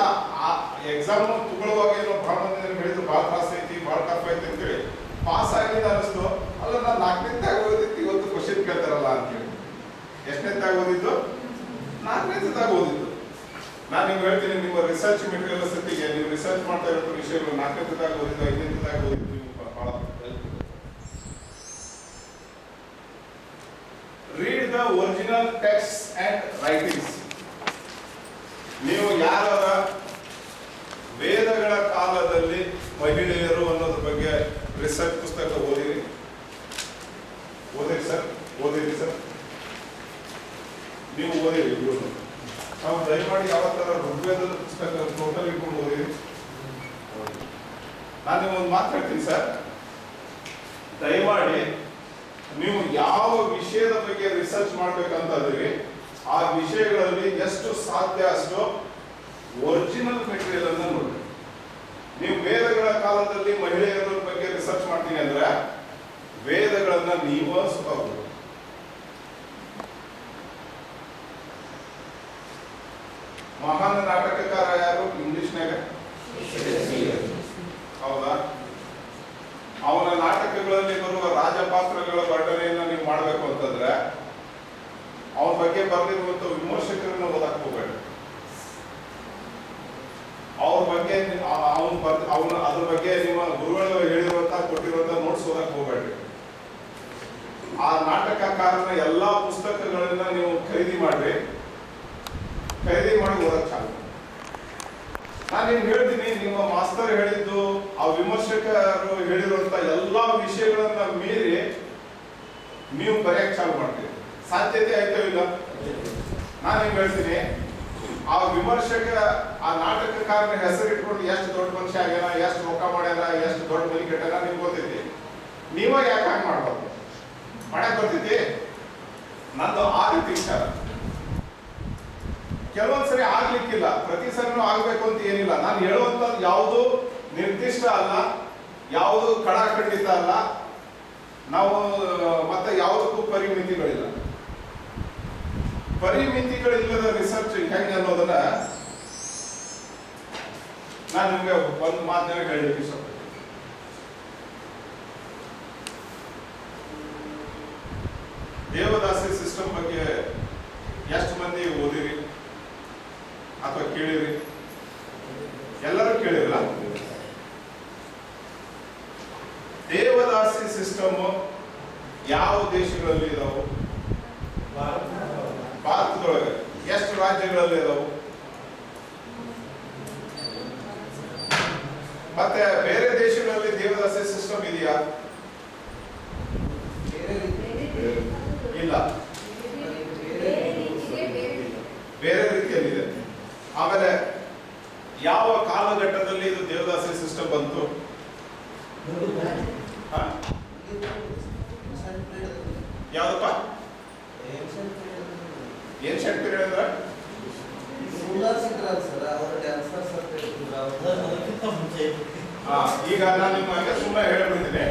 ಎಕ್ಸಾಮ್ ತಗೊಳ್ಳುವಾಗ ಏನೋ ಭಾಳ ಮಂದಿ ಹೇಳಿದ್ರು ಭಾಳ ತ್ರಾಸ ಐತಿ, ಭಾಳ ಟಫ್ ಐತಿ ಅಂತೇಳಿ. ಪಾಸ್ ಆಗಿದ್ದು ಅನಿಸ್ತು. ಅಲ್ಲ, ನಾನು 4ನೇದಾಗಿ ಓದಿದ್ದು, ಇವತ್ತು ಕ್ವಶನ್ ಕೇಳ್ತಾರಲ್ಲ ಅಂತೇಳಿ. ಎಷ್ಟನೇದಾಗಿ ಓದಿದ್ದು? 4ನೇದಾಗಿ ಓದಿದ್ದು. ನಾನು ನಿಮ್ಗೆ ಹೇಳ್ತೀನಿ, ನಿಮ್ಮ ರಿಸರ್ಚ್ ಮೆಟೀರಿಯಲ್ ಸತ್ತಿಗೆ ನೀವು ರಿಸರ್ಚ್ ಮಾಡ್ತಾ ಇರೋ ವಿಷಯಗಳು 4ನೇದಾಗಿ ಓದಿದ್ದು, 5ನೇದಾಗಿ ಓದಿದ್ದು ನಿಮ್ಗೆ ಭಾಳ read the original texts and writings. ನೀವು ಯಾರ ವೇದಗಳ ಕಾಲದಲ್ಲಿ ಮಹಿಳೆಯರು ಅನ್ನೋದ್ರ ಬಗ್ಗೆ ರಿಸರ್ಚ್ ಪುಸ್ತಕ ಓದಿರಿ ಸರ್? ನೀವು ಓದಿರಿ. ನಾವು ದಯಮಾಡಿ ಯಾವತ್ತರ ಋಗ್ವೇದದ ಪುಸ್ತಕ ಟೋಟಲ್ ಇಟ್ಕೊಂಡು ಓದಿರಿ. ನಾನು ನಿಮ್ಮೊಂದು ಮಾತು ಹೇಳ್ತೀನಿ ಸರ್, ದಯಮಾಡಿ ನೀವು ಯಾವ ವಿಷಯದ ಬಗ್ಗೆ ರಿಸರ್ಚ್ ಮಾಡ್ಬೇಕಂತಂದ್ರೆ ಆ ವಿಷಯಗಳಲ್ಲಿ ಎಷ್ಟು ಸಾಧ್ಯ ಅಷ್ಟು ಒರಿಜಿನಲ್ ಮೆಟೀರಿಯಲ್ ಅನ್ನ ನೋಡಿ. ನೀವು ವೇದಗಳ ಕಾಲದಲ್ಲಿ ಮಹಿಳೆಯರ ಬಗ್ಗೆ ರಿಸರ್ಚ್ ಮಾಡ್ತೀನಿ ಅಂದ್ರೆ ವೇದಗಳನ್ನ ನೀವು ಸುತ್ತಬಹುದು. ಮಹಾನ್ ನಾಟಕಕಾರ ಯಾರು? ಇಂಗ್ಲಿಷ್ನಾಗ ಹೌದಾ? ಅವನ ನಾಟಕಗಳಲ್ಲಿ ಬರುವ ರಾಜಪಾತ್ರಗಳ ವರ್ಣನೆಯನ್ನ ನೀವು ಮಾಡ್ಬೇಕು ಅಂತಂದ್ರೆ ಅವನ ಬಗ್ಗೆ ಬರೆದಿರುವಂತ ವಿಮರ್ಶಕರನ್ನ ಓದಕ್ ಹೋಗ್ಬೇಡಿ. ಅವ್ರ ಬಗ್ಗೆ ಅವನ ಅದ್ರ ಬಗ್ಗೆ ನಿಮ್ಮ ಗುರುಗಳು ಹೇಳಿರುವಂತ ಕೊಟ್ಟಿರುವಂತ ನೋಟ್ಸ್ ಓದಕ್ ಹೋಗ್ಬೇಡ್ರಿ. ಆ ನಾಟಕಕಾರನ ಎಲ್ಲಾ ಪುಸ್ತಕಗಳನ್ನ ನೀವು ಖರೀದಿ ಮಾಡಿ ಓದಕ್ ಚಾಲು. ನಾನು ನಿಮ್ಗೆ ಹೇಳ್ತೀನಿ, ನಿಮ್ಮ ಮಾಸ್ತರ್ ಹೇಳಿದ್ದು, ಆ ವಿಮರ್ಶಕರು ಹೇಳಿರುವಂತ ಎಲ್ಲಾ ವಿಷಯಗಳನ್ನ ಮೀರಿ ನೀವು ಬರೆಯಕ್ ಚಾಲು ಮಾಡ್ತೀರಿ. ಸಾಧ್ಯತೆ ಆಯ್ತೋ ಇಲ್ಲ? ನಾನು ನಿಮ್ಗೆ ಹೇಳ್ತೀನಿ, ಆ ವಿಮರ್ಶಕ ಆ ನಾಟಕಕಾರನ ಹೆಸರು ಇಟ್ಕೊಂಡು ಎಷ್ಟು ದೊಡ್ಡ ಮನುಷ್ಯ ಆಗ್ಯಾನ, ಎಷ್ಟು ರೊಕ್ಕ ಮಾಡ್ಯಾನ, ಎಷ್ಟು ದೊಡ್ಡ ಮನೆ ಕಟ್ಟಾನ ನಿಮ್ಗೆ ಗೊತ್ತೈತಿ. ನೀವ ಯಾಕೆ ಹಂಗೆ ಮಾಡ್ಬಾರ್ದು? ಮಾಡಕ್ ಬರ್ತೈತಿ? ನಂದು ಆ ರೀತಿ ವಿಚಾರ. ಕೆಲವೊಂದ್ಸರಿ ಆಗ್ಲಿಕ್ಕಿಲ್ಲ, ಪ್ರತಿ ಸರಿನೂ ಆಗ್ಬೇಕು ಅಂತ ಏನಿಲ್ಲ. ನಾನು ಹೇಳುವಂತದ್ದು ಯಾವುದು ನಿರ್ದಿಷ್ಟ ಅಲ್ಲ, ಯಾವುದು ಖಡಾಖಂಡಿತ ಅಲ್ಲ, ನಾವು ಮತ್ತೆ ಯಾವುದಕ್ಕೂ ಪರಿಮಿತಿಗಳಿಲ್ಲ. ಪರಿಮಿತಿಗಳಿಲ್ಲದ ರಿಸರ್ಚ್ ಹೆಂಗೆ ಅನ್ನೋದನ್ನ ನಾನು ನಿಮ್ಗೆ ಒಂದು ಮಾತನ್ನ ಹೇಳಲಿಕ್ಕೆ ಇಷ್ಟಪಡ್ತೀನಿ. ದೇವದಾಸಿ ಸಿಸ್ಟಮ್ ಬಗ್ಗೆ ಎಷ್ಟು ಮಂದಿ ಓದಿರಿ ಅಥವಾ ಕೇಳಿರಿ? ಎಲ್ಲರೂ ಕೇಳಿರಲ್ಲ. ದೇವದಾಸಿ ಸಿಸ್ಟಮ್ ಯಾವ ದೇಶಗಳಲ್ಲಿ ಇದಾವು? ಭಾರತದೊಳಗೆ ಎಷ್ಟು ರಾಜ್ಯಗಳಲ್ಲಿ ಇದಾವು? ಮತ್ತೆ ಬೇರೆ ದೇಶಗಳಲ್ಲಿ ದೇವದಾಸಿ ಸಿಸ್ಟಮ್ ಇದೆಯಾ? ಇಲ್ಲ, ಬೇರೆ ರೀತಿಯಲ್ಲಿದೆ. ಆಮೇಲೆ ಯಾವ ಕಾಲಘಟ್ಟದಲ್ಲಿ ಇದು ದೇವದಾಸಿ ಸಿಸ್ಟಮ್ ಬಂತು? ಯಾವ್ದಪ್ಪ? ಏನ್ಷಂಟ್ ಪೀರಿಯಡ್ ಅಂದ್ರೆ ಈಗ ನಾನು ನಿಮಗೆ ಸುಮ್ಮನೆ ಹೇಳ್ಬಿಡ್ತೀನಿ.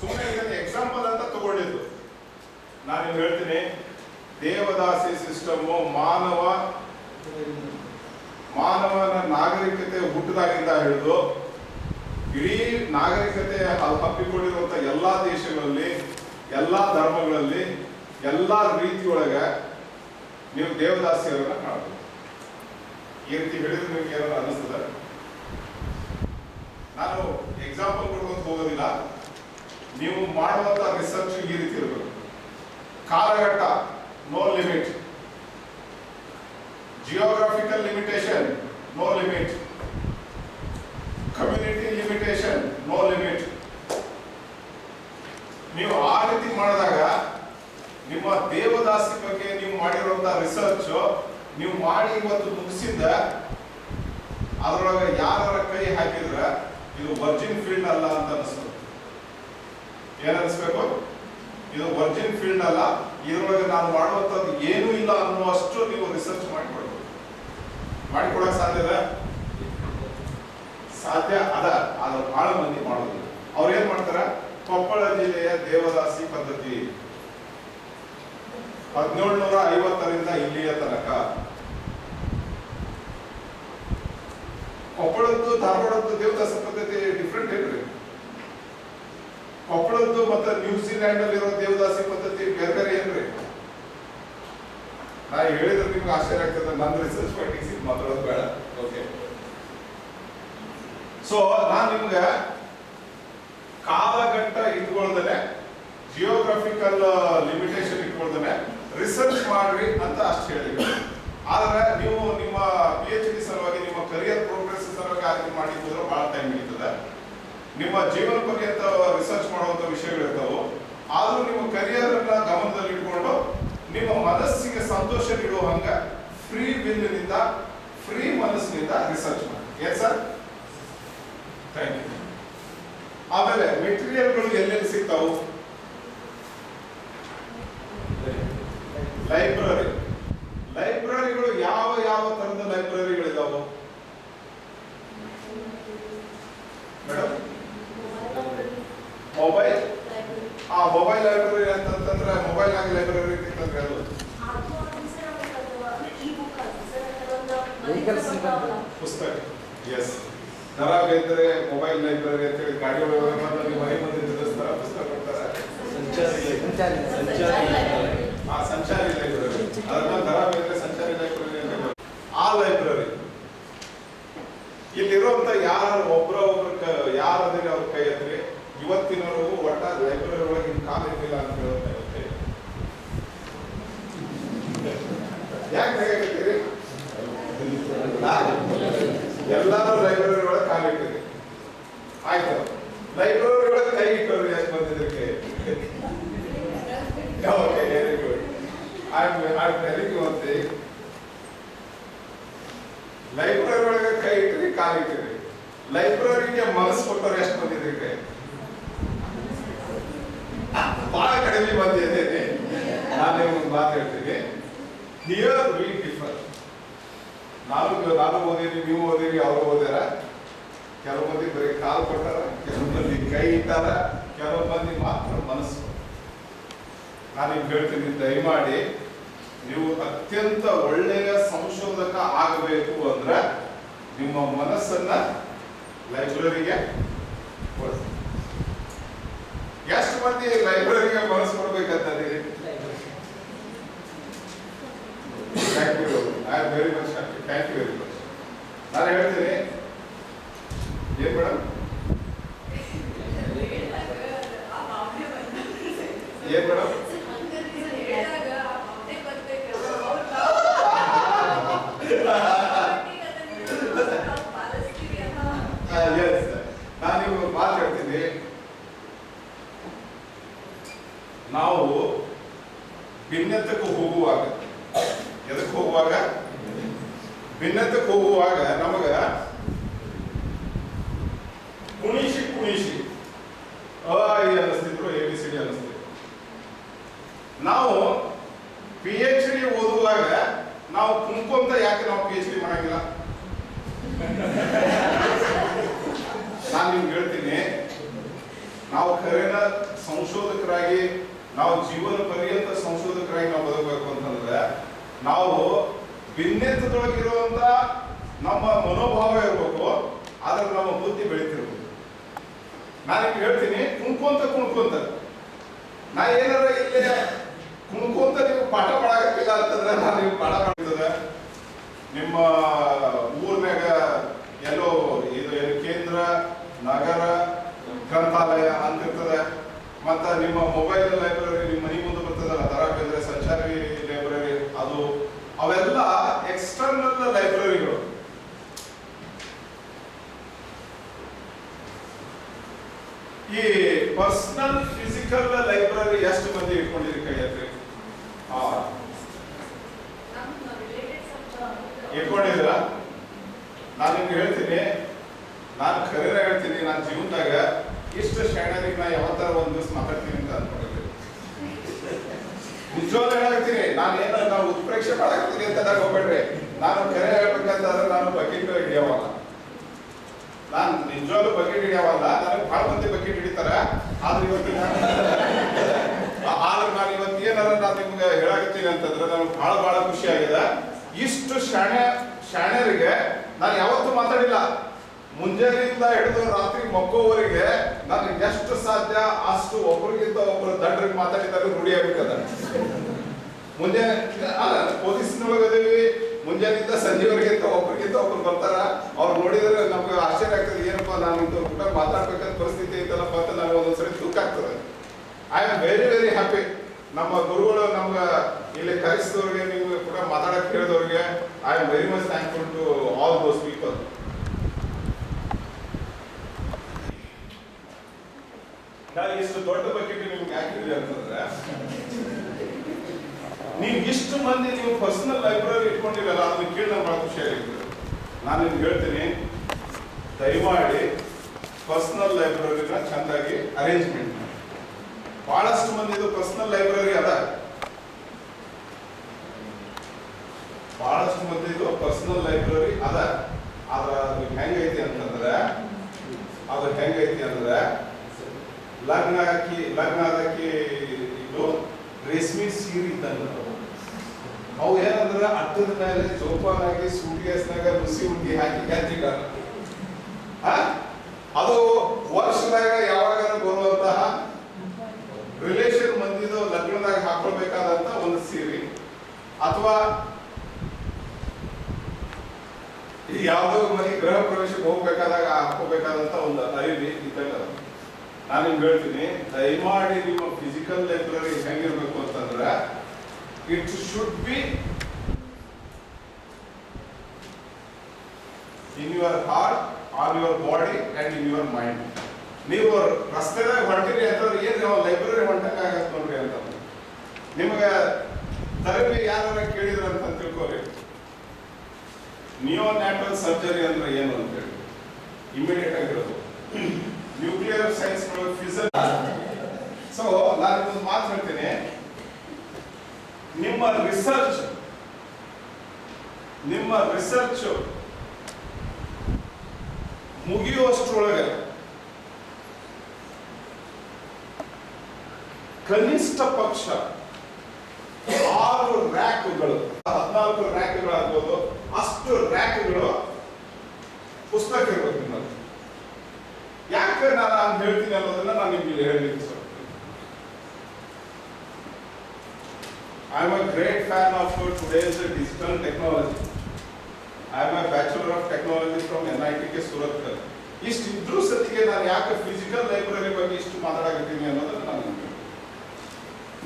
ಸುಮ್ಮನೆ ಇದನ್ನು ಎಕ್ಸಾಂಪಲ್ ಅಂತ ತಗೊಂಡಿದ್ದು. ನಾನು ನಿಮ್ಗೆ ಹೇಳ್ತೀನಿ, ದೇವದಾಸಿ ಸಿಸ್ಟಮ್ ಮಾನವನ ನಾಗರಿಕತೆ ಹುಟ್ಟಿದಾಗಿಂದ ಹಿಡಿದು ಇಡೀ ನಾಗರಿಕತೆ ಹಬ್ಬಿಕೊಂಡಿರುವಂತ ಎಲ್ಲಾ ದೇಶಗಳಲ್ಲಿ, ಎಲ್ಲಾ ಧರ್ಮಗಳಲ್ಲಿ, ಎಲ್ಲಾ ರೀತಿಯೊಳಗೆ ನೀವು ದೇವದಾಸಿಯರನ್ನ ಕಾಣಬಹುದು. ಈ ರೀತಿ ಹೇಳಿದ್ರೆ ನಿಮ್ಗೆ ಏನಾದ್ರು ಅನ್ನಿಸ್ತದ? ನಾನು ಎಕ್ಸಾಂಪಲ್ ಕೊಡ್ಕೊಂಡು ಹೋಗೋದಿಲ್ಲ. ನೀವು ಮಾಡುವಂತ ರಿಸರ್ಚ್ ಈ ರೀತಿ ಇರಬೇಕು. ಕಾಲಘಟ್ಟ, no limit. Geographical limitation, no limit. Community limitation, no limit. ನೀವು ಆ ರೀತಿ ಮಾಡಿದಾಗ ನಿಮ್ಮ ದೇವದಾಸಿ ಬಗ್ಗೆ ನೀವು ಮಾಡಿರುವಂತಹ ರಿಸರ್ಚ್ ನೀವು ಮಾಡಿ ಇವತ್ತು ಮುಗಿಸಿದ್ದ ಅದರೊಳಗೆ ಯಾರ ಕೈ ಹಾಕಿದ್ರೆ ಇದು ವರ್ಜಿನ್ ಫೀಲ್ಡ್ ಅಲ್ಲ ಅಂತ ಅನಿಸ್ತದೆ. ಏನನ್ನಿಸ್ಬೇಕು? ಇದು ವರ್ಜಿನ್ ಫೀಲ್ಡ್ ಅಲ್ಲ, ಇದರೊಳಗೆ ನಾನು ಮಾಡುವಂಥದ್ದು ಏನೂ ಇಲ್ಲ ಅನ್ನುವಷ್ಟು ನೀವು ರಿಸರ್ಚ್ ಮಾಡಿಕೊಡಕ್ ಸಾಧ್ಯ ಅದ. ಆದ್ರೆ ಬಹಳ ಮಂದಿ ಮಾಡೋದಿಲ್ಲ. ಅವ್ರು ಏನ್ ಮಾಡ್ತಾರ? ಕೊಪ್ಪಳ ಜಿಲ್ಲೆಯ ದೇವದಾಸಿ ಪದ್ಧತಿ 1750ರಿಂದ ಇಲ್ಲಿಯ ತನಕ. ಕೊಪ್ಪಳದ್ದು ಧಾರವಾಡದ್ದು ದೇವದಾಸಿ ಪದ್ಧತಿ ಡಿಫ್ರೆಂಟ್ ಏನ್ರಿ? ಕೊಪ್ಪಳದ್ದು ಮತ್ತೆ ನ್ಯೂಜಿಲ್ಯಾಂಡ್ ಅಲ್ಲಿರೋ ದೇವದಾಸಿ ಪದ್ಧತಿ ಬೇರೆ ಬೇರೆ ಏನ್ರಿ? ನಾ ಹೇಳಿದ್ರೆ ನಿಮ್ಗೆ ಆಶ್ಚರ್ಯ ಆಗ್ತದೆ. ನನ್ನ ರಿಸರ್ಚ್ ಫೈಂಡಿಂಗ್ಸ್ ಇದು ಮಾತಾಡೋದು ಬೇಡ. ಓಕೆ, ಸೊ ನಾನ್ ನಿಮ್ಗೆ ಕಾಲಘಟ್ಟ ಇಟ್ಕೊಳ್ದೇನೆ, ಜಿಯೋಗ್ರಫಿಕಲ್ ಲಿಮಿಟೇಷನ್ ಇಟ್ಕೊಳ್ದೇನೆ ರಿಸರ್ಚ್ ಮಾಡ್ರಿ ಅಂತ ಅಷ್ಟು ಹೇಳಿದ್ರು. ಆದ್ರೆ ನೀವು ನಿಮ್ಮ PhD ಸಲುವಾಗಿ, ನಿಮ್ಮ ಕರಿಯರ್ ಪ್ರೋಗ್ರೆಸ್ ಸಲುವಾಗಿ ಆಯ್ಕೆ ಮಾಡಿ ಹೋದ್ರೆ ಬಹಳ ಟೈಮ್ ಹಿಡಿತದೆ. ನಿಮ್ಮ ಜೀವನ ಬಗ್ಗೆ ಅಂತ ರಿಸರ್ಚ್ ಮಾಡುವಂತ ವಿಷಯಗಳು ಇರ್ತಾವೆ. ಆದ್ರೂ ನಿಮ್ಮ ಕರಿಯರ್ ಅನ್ನ ಗಮನದಲ್ಲಿ ಇಟ್ಕೊಂಡು ನಿಮ್ಮ ಮನಸ್ಸಿಗೆ ಸಂತೋಷ ನೀಡುವ ಹಂಗ ಫ್ರೀ ವಿಲ್ನಿಂದ, ಫ್ರೀ ಮನಸ್ಸಿನಿಂದ ರಿಸರ್ಚ್ ಮಾಡಿ. ಏನ್ ಸರ್? Thank you. ಆಮೇಲೆ ಮೆಟೀರಿಯಲ್ಗಳು ಎಲ್ಲೆಲ್ಲಿ ಸಿಗ್ತಾವು? ಲೈಬ್ರರಿಗಳು ಯಾವ ಯಾವ ತರದ ಲೈಬ್ರರಿಗಳಿದಾವು ಮೇಡಮ್? ಮೊಬೈಲ್ ಲೈಬ್ರರಿ ಅಂತಂದ್ರೆ ಮೊಬೈಲ್ ಆಗಿ ಲೈಬ್ರರಿ ಅಂತಂದ್ರೆ ಅದು ಪುಸ್ತಕ. ಎಸ್, ದರ ಬೇಂದ್ರೆ ಮೊಬೈಲ್ ಲೈಬ್ರರಿ ಅಂತ ಹೇಳಿ ಗಾಡಿ ಒಳಗೆ ಮನೆ ಮುಂದೆ ನಿಲ್ಲಿಸ್ತಾರ, ಪುಸ್ತಕ ಕೊಡ್ತಾರೆ. ಸಂಚಾರಿ ಲೈಬ್ರರಿ, ಅದನ್ನ ದರ ಬೇಂದ್ರೆ ಸಂಚಾರಿ ಲೈಬ್ರರಿ ಅಂತ. ಆ ಲೈಬ್ರರಿ ಇಲ್ಲಿರುವಂತ ಒಬ್ರ ಯಾರದಿರಿ ಅವ್ರ ಕೈ ಹತ್ರಿ ಇವತ್ತಿನವರೆಗೂ ಒಟ್ಟ ಲೈಬ್ರರಿ ಒಳಗೆ ಕಾಲ ಇರಲಿಲ್ಲ ಅಂತ ಹೇಳುತ್ತೆ. ಯಾಕೆ ಹೇಗಿದ್ದೀರಿ? ಎಲ್ಲಾರು ಲೈಬ್ರರಿ ಒಳಗೆ ಕಾಲಿಟ್ಟಿರಿ. ಆಯ್ತು, ಲೈಬ್ರರಿ ಒಳಗೆ ಕೈ ಇಟ್ಟವ್ರು ಯಾಕೆ ಬಂದಿದ್ರಿ ಕೈ? Okay, very good. I'm telling you one thing. Library ಒಳಗೆ ಕೈ ಇಟ್ಟಿರಿ, ಕಾಲಿಟ್ಟಿರಿ. ಲೈಬ್ರರಿಗೆ ಮನಸ್ಸು ಕೊಟ್ಟವ್ರು ಎಷ್ಟು ಬಂದಿದ್ರಿ ಕೈ? ಬಹಳ ಕಡಿಮೆ ಬಂದಿದೆ. ನಾನು ಒಂದು ಮಾತು ಹೇಳ್ತೀನಿ, ಹಿಯರ್ ವಿ ಡಿಫರ್. ನಾನು ಓದಿರಿ, ನೀವು ಓದಿರಿ, ಅವರು ಓದ್ಯಾರ. ಕೆಲವು ಮಂದಿ ಬರೀ ಕಾಲು ಕೊಟ್ಟಾರ, ಕೆಲವು ಮಂದಿ ಕೈ ಇಟ್ಟಾರ, ಕೆಲವು ಮಂದಿ ಮಾತ್ರ ಮನಸ್ಸು. ನಾನು ನಿಮ್ಗೆ ಹೇಳ್ತೀನಿ, ದಯಮಾಡಿ ನೀವು ಅತ್ಯಂತ ಒಳ್ಳೆಯ ಸಂಶೋಧಕ ಆಗಬೇಕು ಅಂದ್ರೆ ನಿಮ್ಮ ಮನಸ್ಸನ್ನ ಲೈಬ್ರರಿಗೆ ಕೊಡಿ. ಎಷ್ಟು ಮಂದಿ ಲೈಬ್ರರಿಗೆ ಮನಸ್ಸು ಕೊಡ್ಬೇಕಂತೀರಿ? Thank you, I am very much happy. Thank you very much. ನಾನು ಹೇಳ್ತೀನಿ, ಏನ್ ಮೇಡಮ್? ಏನ್ ಮೇಡಮ್? ನಾನು ನಿಮ್ಗೆ ಮಾತು ಹೇಳ್ತೀನಿ, ನಾವು ಭಿನ್ನತಕ್ಕೆ ಹೋಗುವಾಗ, ಎದಕ್ಕೆ ಹೋಗುವಾಗ? ಭಿನ್ನತಕ್ಕೆ ಹೋಗುವಾಗ ನಮಗ ಕುಣಿಸಿ ಅನ್ನಿಸ್ತಿದ್ರು, ABCD ಅನ್ನಿಸ್ತಿದ್ರು. ನಾವು PhD ಓದುವಾಗ ನಾವು ಕುಂತ ಸಂಶೋಧಕರಾಗಿ ನಾವು ಜೀವನ ಪರ್ಯಂತ ಸಂಶೋಧಕರಾಗಿ ನಾವು ಬದುಕಬೇಕು ಅಂತಂದ್ರೆ ನಾವು ಭಿನ್ನತ್ವದೊಳಗಿರುವಂತ ನಮ್ಮ ಮನೋಭಾವ ಇರಬೇಕು, ಆದ್ರೆ ನಮ್ಮ ಬುದ್ಧಿ ಬೆಳಿತಿರ್ಬೇಕು. ನಾನು ಹೇಳ್ತೀನಿ, ಕುಣ್ಕೊಂತ ನಾ ಏನಾರ ಇಲ್ಲೇ ಕುಣ್ಕೊಂತ ನೀವು ಪಾಠ ಮಾಡಾಕತ್ತಿಲ್ಲ ಅಂತಂದ್ರೆ ನಾನು ನೀವು ಪಾಠ ಮಾಡ್ತದೆ. ನಿಮ್ಮ ಊರ್ನಾಗ ಎಲ್ಲೋ ಇದು ಕೇಂದ್ರ ನಗರ ಗ್ರಂಥಾಲಯ ಅಂತಿರ್ತದೆ, ಮತ್ತ ನಿಮ್ಮ ಮೊಬೈಲ್ ಲೈಬ್ರರಿ ನಿಮ್ಮ ಮನೆ ಮುಂದೆ ಬರ್ತದಲ್ಲ ತರಬೇಂದ್ರೆ ಸಂಚಾರಿ ಲೈಬ್ರರಿ, ಅದು ಅವೆಲ್ಲ ಎಕ್ಸ್ಟರ್ನಲ್ ಲೈಬ್ರರಿಗಳು. ಈ ಪರ್ಸನಲ್ ಫಿಸಿಕಲ್ ಲೈಬ್ರರಿ ಎಷ್ಟು ಮಂದಿ ಇಟ್ಕೊಂಡಿರಿ ಕೈ ಹತ್ರಿ? ಇಟ್ಕೊಂಡಿದ್ರ? ನಾನು ನಿಮ್ಗೆ ಹೇಳ್ತೀನಿ, ನಾನು ಖರೀರ ಹೇಳ್ತೀನಿ, ನಾನು ಜೀವನದಾಗ ಇಷ್ಟು ಶಾಣರಿಗೆ ನಾ ಯಾವತ್ತಾರ ಒಂದ್ ದಿವಸ ಮಾತಾಡ್ತೀನಿ ಅಂತ ಅನ್ಕೊಂಡಿದ್ದೀನಿ. ನಿಜವಾಗ್ಲೂ ಹೇಳ್ತೀನಿ, ನಾವು ಉತ್ಪ್ರೇಕ್ಷೆ ಮಾಡಾಕ್ತೀನಿ ಅಂತ ಹೋಗ್ಬೇಡ್ರಿ. ನಾನು ಖರೆ ಹೇಳ್ಬೇಕಂತಂದ್ರೆ ನಾನು ಬಕೆಟ್ ಹಿಡಿಯವಲ್ಲ, ನಾನು ನಿಜವಾಗ್ಲೂ ಬಕೆಟ್ ಹಿಡಿಯವಲ್ಲ. ನನಗೆ ಬಹಳ ಮಂದಿ ಬಕೆಟ್ ಹಿಡಿತಾರ. ಆದ್ರೆ ಇವತ್ತು ನಾನು ಇವತ್ತು ಏನಾರ ನಾನು ನಿಮ್ಗೆ ಹೇಳಾಕತ್ತೀನಿ ಅಂತಂದ್ರೆ ನನಗೆ ಬಹಳ ಖುಷಿ ಆಗಿದೆ. ಇಷ್ಟು ಶಾಣ್ಯರಿಗೆ ನಾನು ಯಾವತ್ತೂ ಮಾತಾಡಿಲ್ಲ. ಮುಂಜಾನೆಯಿಂದ ಹಿಡಿದು ರಾತ್ರಿ ಮಕ್ಕೋವರೆಗೆ ನಾನು ಎಷ್ಟು ಸಾಧ್ಯ ಅಷ್ಟು ಒಬ್ರಿಗಿಂತ ಒಬ್ರು ದಡ್ರಿಗೆ ಮಾತಾಡಿದಾಗ ರೂಢಿ ಆಗ್ಬೇಕದ. ಮುಂಜಾನೆ ಪೊಲೀಸ್ನೊಳಗೆ ಅದೇವಿ, ಮುಂಜಾನೆಯಿಂದ ಸಂಜೆವರೆಗಿಂತ ಒಬ್ರಿಗಿಂತ ಒಬ್ರು ಬರ್ತಾರ. ಅವ್ರು ನೋಡಿದ್ರೆ ನಮ್ಗೆ ಆಶ್ಚರ್ಯ ಆಗ್ತದೆ, ಏನಪ್ಪಾ ನಾನು ಇಂಥ ಕೂಡ ಮಾತಾಡ್ಬೇಕಂತ ಪರಿಸ್ಥಿತಿ ಐತಲ್ಲಪ್ಪ ಅಂತ ನನಗೆ ಒಂದೊಂದ್ಸರಿ ದುಃಖ ಆಗ್ತದೆ. I am very happy. ನಮ್ಮ ಗುರುಗಳು ನಮ್ಗೆ ಇಲ್ಲಿ ಕರೆಸಿದವ್ರಿಗೆ, ನಿಮ್ಗೆ ಕೂಡ ಮಾತಾಡಕ್ಕೆ ಹೇಳಿದವ್ರಿಗೆ I am very much thankful to all those people. ಇಷ್ಟು ದೊಡ್ಡ ಬಕೆಟ್ ನಿಮ್ಗೆ ಯಾಕಿದೆ ಅಂತಂದ್ರೆ, ನೀವು ಇಷ್ಟು ಮಂದಿ ನೀವು ಪರ್ಸನಲ್ ಲೈಬ್ರರಿ ಇಟ್ಕೊಂಡಿರಲ್ಲ, ಅದನ್ನ ಕೇಳಿ ನಮ್ಗೆ ಬಹಳ ಖುಷಿ ಆಗಿರ್ತದೆ. ನಾನು ನಿಮ್ಗೆ ಹೇಳ್ತೀನಿ, ದಯಮಾಡಿ ಪರ್ಸನಲ್ ಲೈಬ್ರರಿನ ಚಂದಾಗಿ ಅರೇಂಜ್ಮೆಂಟ್ ಮಾಡಿ. ಬಹಳಷ್ಟು ಮಂದಿ ಇದು ಪರ್ಸನಲ್ ಲೈಬ್ರರಿ ಅದ, ಬಹಳಷ್ಟು ಮಂದಿ ಇದು ಪರ್ಸನಲ್ ಲೈಬ್ರರಿ ಅದ. ಆದ್ರ ಅದು ಹೆಂಗೈತಿ ಅಂತಂದ್ರೆ ಲಗ್ನ ಆದಕ್ಕೆ ಇದು ರೇಷ್ಮೆ ಸೀರೆ ಇದ್ದಂಗ. ಅವು ಏನಂದ್ರ ಅಟ್ಟದ ಮೇಲೆ ಜೋಪಾನಾಗಿ ಸೂಟ್ಕೇಸ್ನಾಗ ನುಸಿ ಹುಡ್ಗಿ ಹಾಕಿ ಕ್ಯಾತಿಗಾರ. ಅದು ವರ್ಷದಾಗ ಯಾವಾಗ ಬರುವಂತಹ ರಿಲೇಷನ್ ಮಂದಿದು ಲಗ್ನದಾಗ ಹಾಕೊಳ್ಬೇಕಾದಂತ ಒಂದು ಸೀರೆ, ಅಥವಾ ಯಾವ್ದೋ ಮನೆ ಗೃಹ ಪ್ರವೇಶಕ್ಕೆ ಹೋಗ್ಬೇಕಾದಾಗ ಹಾಕೋಬೇಕಾದಂತ ಒಂದು ಅರಿವಿ ಇದ್ದಂಗ. ನಾನು ನಿಮ್ಗೆ ಹೇಳ್ತೀನಿ, ದಯಮಾಡಿ ನಿಮ್ಮ ಫಿಸಿಕಲ್ ಲೈಬ್ರರಿ ಹೆಂಗಿರ್ಬೇಕು ಅಂತಂದ್ರೆ, it should be in your heart, on your body and in your mind. ನೀವು ರಸ್ತೆದಾಗ ಹೊಂಟಿರಿ ಅಂತಂದ್ರೆ ಏನ್ ಲೈಬ್ರರಿ ಹೊಂಟಂಗ ಆಗತ್ತೆ ನೋಡ್ರಿ ಅಂತ ನಿಮ್ಗೆ ತರಬೇತಿ ಯಾರು ಕೇಳಿದ್ರ ಅಂತ ತಿಳ್ಕೊರಿ. ನಿಯೋನ್ಯಾಟಲ್ ಸರ್ಜರಿ ಅಂದ್ರೆ ಏನು ಅಂತ ಹೇಳಿ ಇಮಿಡಿಯೇಟ್ ಆಗಿರೋದು ನ್ಯೂಕ್ಲಿಯರ್ ಸೈನ್ಸ್ ಫಿಸಿಕ್ಸ್. ಸೊ ನಾನು ಒಂದು ಮಾತು ಹೇಳ್ತೀನಿ, ನಿಮ್ಮ ರಿಸರ್ಚ್ ಮುಗಿಯುವಷ್ಟರೊಳಗೆ ಕನಿಷ್ಠ ಪಕ್ಷ 6 ರ್ಯಾಕ್ಗಳು, 14 ರ್ಯಾಕ್ಗಳಾಗ್ಬೋದು, ಅಷ್ಟು ರ್ಯಾಕ್ಗಳು ಪುಸ್ತಕ ಇರ್ಬೇಕು ನಿಮ್ಮಲ್ಲಿ. ಯಾಕೆ ನಾನು ಹೇಳ್ತೀನಿ ಅನ್ನೋದನ್ನ ನಾನು ನಿಮ್ಗೆ ಹೇಳಲಿಕ್ಕೆ ಇಷ್ಟ. I am a great fan of today's digital technology. I am a bachelor of technology from NITK Surat. ಇಷ್ಟಿದ್ರೂ ಸತಿಗೆ ನಾನು ಯಾಕೆ ಫಿಸಿಕಲ್ ಲೈಬ್ರರಿ ಬಗ್ಗೆ ಇಷ್ಟು ಮಾತಾಡಕತ್ತೀನಿ ಅನ್ನೋದನ್ನ ನಾನು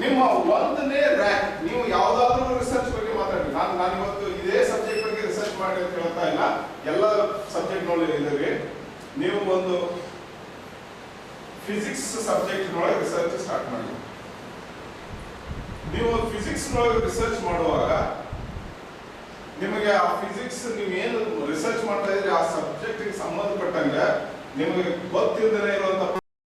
ನಿಮ್ಮ ಒಂದನೇ ರ್ಯಾಕ್. ನೀವು ಯಾವ್ದಾದ್ರು ರಿಸರ್ಚ್ ಬಗ್ಗೆ ಮಾತಾಡಿ. ನಾನು ಇವತ್ತು ಇದೇ ಸಬ್ಜೆಕ್ಟ್ ಬಗ್ಗೆ ರಿಸರ್ಚ್ ಮಾಡಿ ಅಂತ ಹೇಳ್ತಾ ಇಲ್ಲ, ಎಲ್ಲ ಸಬ್ಜೆಕ್ಟ್ ನೋಡಿದ್ದೀವಿ. ನೀವು ಒಂದು ಫಿಸಿಕ್ಸ್ ಸಬ್ಜೆಕ್ಟ್ ನೊಳಗೆ ರಿಸರ್ಚ್ ಸ್ಟಾರ್ಟ್ ಮಾಡಿ. ನೀವು ಫಿಸಿಕ್ಸ್ ನೊಳಗೆ ರಿಸರ್ಚ್ ಮಾಡುವಾಗ ನಿಮಗೆ ಆ ಫಿಸಿಕ್ಸ್ ನೀವು ಏನು ರಿಸರ್ಚ್ ಮಾಡ್ತಾ ಇದ್ರೆ ಆ ಸಬ್ಜೆಕ್ಟ್ ಸಂಬಂಧಪಟ್ಟಂಗ ನಿಮಗೆ ಗೊತ್ತಿಲ್ಲದೇ ಇರುವಂತ